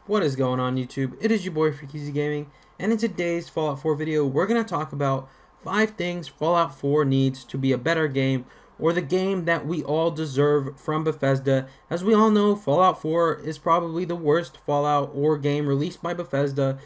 What is going on YouTube? It is your boy Freakeasy Gaming, and in today's Fallout 4 video, we're going to talk about 5 things Fallout 4 needs to be a better game, or the game that we all deserve from Bethesda. As we all know, Fallout 4 is probably the worst Fallout or game released by Bethesda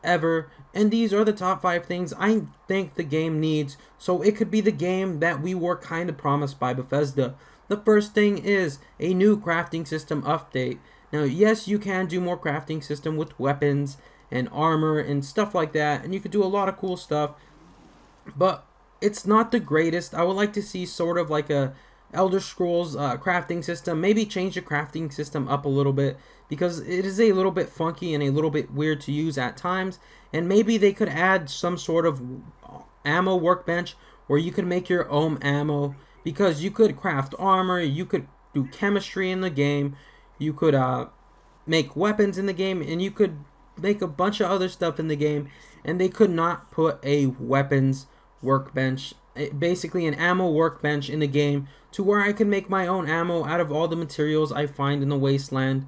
ever, and these are the top 5 things I think the game needs, so it could be the game that we were kind of promised by Bethesda. The first thing is a new crafting system update. Now, yes, you can do more crafting system with weapons and armor and stuff like that, and you could do a lot of cool stuff, but it's not the greatest. I would like to see sort of like a Elder Scrolls crafting system, maybe change the crafting system up a little bit, because it is a little bit funky and a little bit weird to use at times, and maybe they could add some sort of ammo workbench where you could make your own ammo, because you could craft armor, you could do chemistry in the game, you could make weapons in the game, and you could make a bunch of other stuff in the game, and they could not put a weapons workbench, basically an ammo workbench in the game, to where I can make my own ammo out of all the materials I find in the wasteland.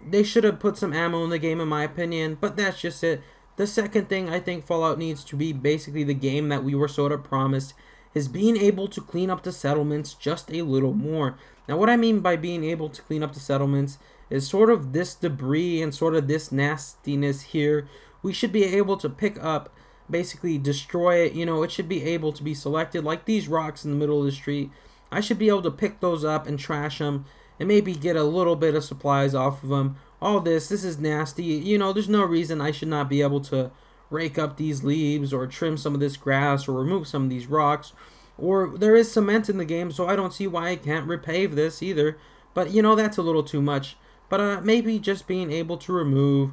They should have put some ammo in the game in my opinion, but that's just it. The second thing I think Fallout needs to be basically the game that we were sort of promised is being able to clean up the settlements just a little more. Now, what I mean by being able to clean up the settlements is sort of this debris and sort of this nastiness here. We should be able to pick up, basically destroy it. You know, it should be able to be selected, like these rocks in the middle of the street. I should be able to pick those up and trash them and maybe get a little bit of supplies off of them. All this is nasty. You know, there's no reason I should not be able to rake up these leaves or trim some of this grass or remove some of these rocks. Or there is cement in the game, so I don't see why I can't repave this either. But you know, that's a little too much. But maybe just being able to remove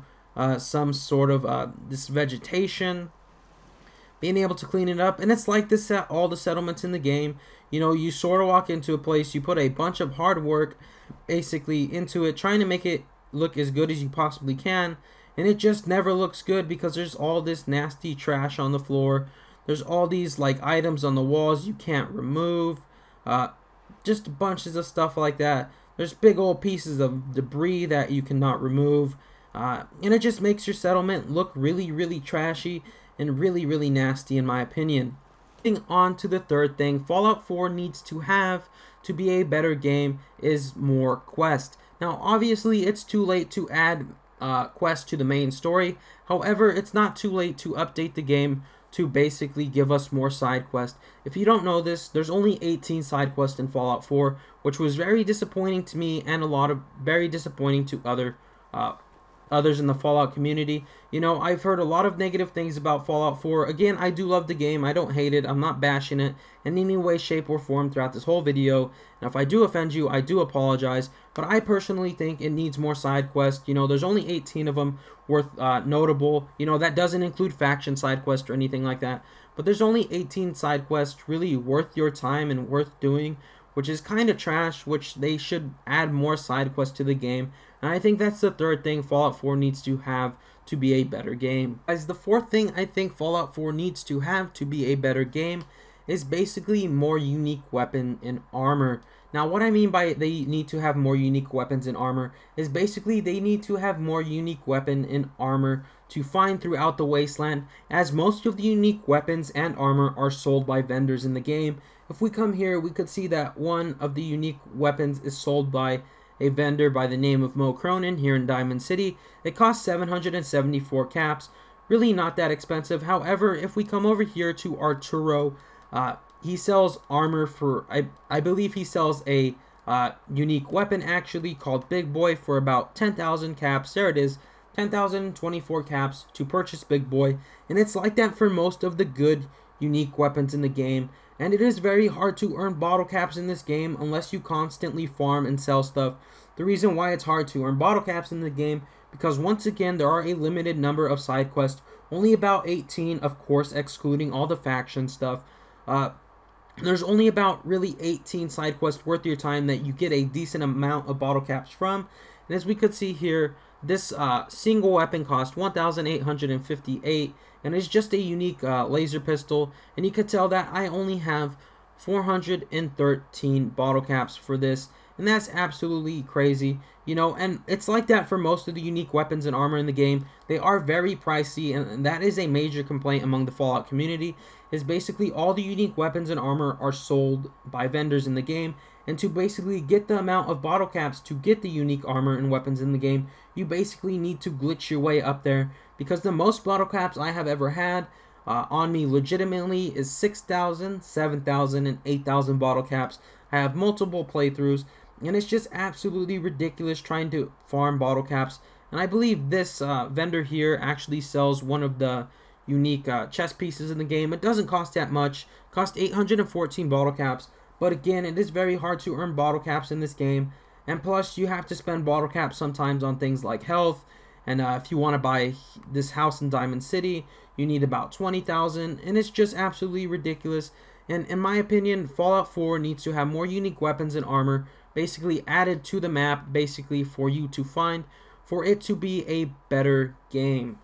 some sort of this vegetation, being able to clean it up. And it's like this at all the settlements in the game. You know, you sort of walk into a place, you put a bunch of hard work basically into it, trying to make it look as good as you possibly can, and it just never looks good because there's all this nasty trash on the floor. There's all these like items on the walls you can't remove, just bunches of stuff like that. There's big old pieces of debris that you cannot remove, and it just makes your settlement look really trashy and really nasty in my opinion. Moving on to the third thing Fallout 4 needs to have to be a better game is more quests. Now, obviously, it's too late to add quests to the main story. However, it's not too late to update the game to basically give us more side quests. If you don't know this, there's only 18 side quests in Fallout 4, which was very disappointing to me and very disappointing to others in the Fallout community. You know, I've heard a lot of negative things about Fallout 4. Again, I do love the game. I don't hate it. I'm not bashing it in any way, shape, or form throughout this whole video. And if I do offend you, I do apologize. But I personally think it needs more side quests. You know, there's only 18 of them worth notable. You know, that doesn't include faction side quests or anything like that. But there's only 18 side quests really worth your time and worth doing, which is kind of trash, which they should add more side quests to the game. And I think that's the third thing Fallout 4 needs to have to be a better game. As the fourth thing I think Fallout 4 needs to have to be a better game is basically more unique weapon and armor. Now, what I mean by they need to have more unique weapons and armor is basically they need to have more unique weapon and armor to find throughout the wasteland, as most of the unique weapons and armor are sold by vendors in the game. If we come here, we could see that one of the unique weapons is sold by a vendor by the name of Mo Cronin here in Diamond City. It costs 774 caps, really not that expensive. However, if we come over here to Arturo, he sells armor for, I believe he sells a unique weapon actually called Big Boy for about 10,000 caps. There it is, 10,024 caps to purchase Big Boy, and it's like that for most of the good unique weapons in the game. And it is very hard to earn bottle caps in this game unless you constantly farm and sell stuff. The reason why it's hard to earn bottle caps in the game, because once again there are a limited number of side quests, only about 18, of course excluding all the faction stuff. There's only about really 18 side quests worth your time that you get a decent amount of bottle caps from. And as we could see here, this single weapon costs 1,858, and it's just a unique laser pistol. And you could tell that I only have 413 bottle caps for this. and that's absolutely crazy, you know. And it's like that for most of the unique weapons and armor in the game. They are very pricey, and that is a major complaint among the Fallout community, is basically all the unique weapons and armor are sold by vendors in the game, and to basically get the amount of bottle caps to get the unique armor and weapons in the game, you basically need to glitch your way up there, because the most bottle caps I have ever had on me legitimately is 6,000, 7,000, and 8,000 bottle caps. I have multiple playthroughs, and it's just absolutely ridiculous trying to farm bottle caps. And I believe this vendor here actually sells one of the unique chest pieces in the game. It doesn't cost that much. It costs 814 bottle caps, but again, it is very hard to earn bottle caps in this game, and plus you have to spend bottle caps sometimes on things like health. And if you want to buy this house in Diamond City, you need about 20,000, and it's just absolutely ridiculous. And in my opinion, Fallout 4 needs to have more unique weapons and armor basically added to the map, basically for you to find, for it to be a better game.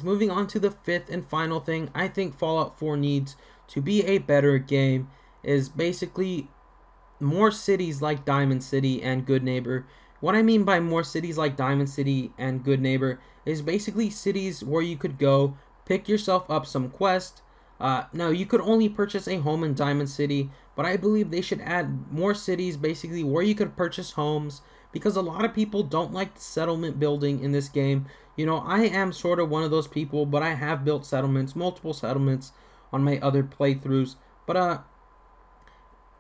Moving on to the fifth and final thing I think Fallout 4 needs to be a better game is basically more cities like Diamond City and Goodneighbor. What I mean by more cities like Diamond City and Goodneighbor is basically cities where you could go pick yourself up some quest. Now, you could only purchase a home in Diamond City, but I believe they should add more cities basically where you could purchase homes, because a lot of people don't like the settlement building in this game. You know, I am sort of one of those people, but I have built settlements, multiple settlements on my other playthroughs. But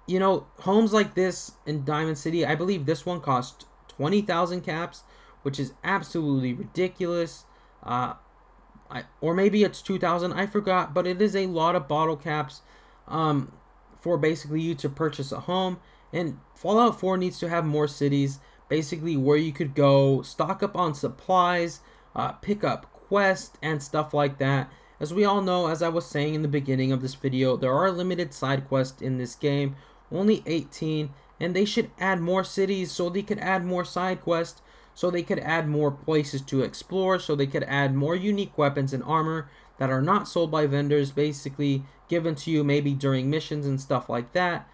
you know, homes like this in Diamond City, I believe this one cost 20,000 caps, which is absolutely ridiculous. Or maybe it's 2,000, I forgot, but it is a lot of bottle caps for basically you to purchase a home. And Fallout 4 needs to have more cities basically where you could go stock up on supplies, pick up quests and stuff like that. As we all know, as I was saying in the beginning of this video, there are limited side quests in this game, only 18, and they should add more cities so they could add more side quests, so they could add more places to explore, so they could add more unique weapons and armor that are not sold by vendors, basically given to you maybe during missions and stuff like that.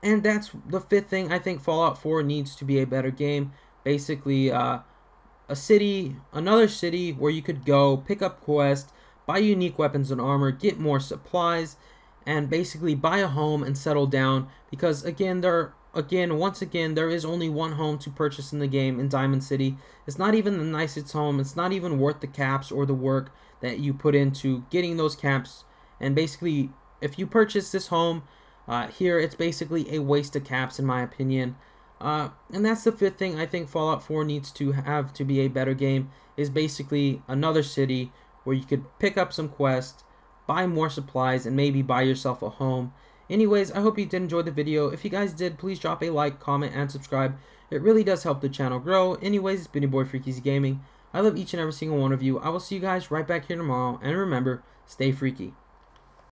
And that's the fifth thing I think Fallout 4 needs to be a better game. Basically, a city, another city where you could go pick up quests, buy unique weapons and armor, get more supplies, and basically buy a home and settle down. Because once again, there is only one home to purchase in the game in Diamond City. It's not even the nicest home. It's not even worth the caps or the work that you put into getting those caps. And basically, if you purchase this home here, it's basically a waste of caps in my opinion. And that's the fifth thing I think Fallout 4 needs to have to be a better game, is basically another city where you could pick up some quests, buy more supplies, and maybe buy yourself a home. Anyways, I hope you did enjoy the video. If you guys did, please drop a like, comment, and subscribe. It really does help the channel grow. Anyways, it's been your boy Freaky Gaming. I love each and every single one of you. I will see you guys right back here tomorrow. And remember, stay freaky.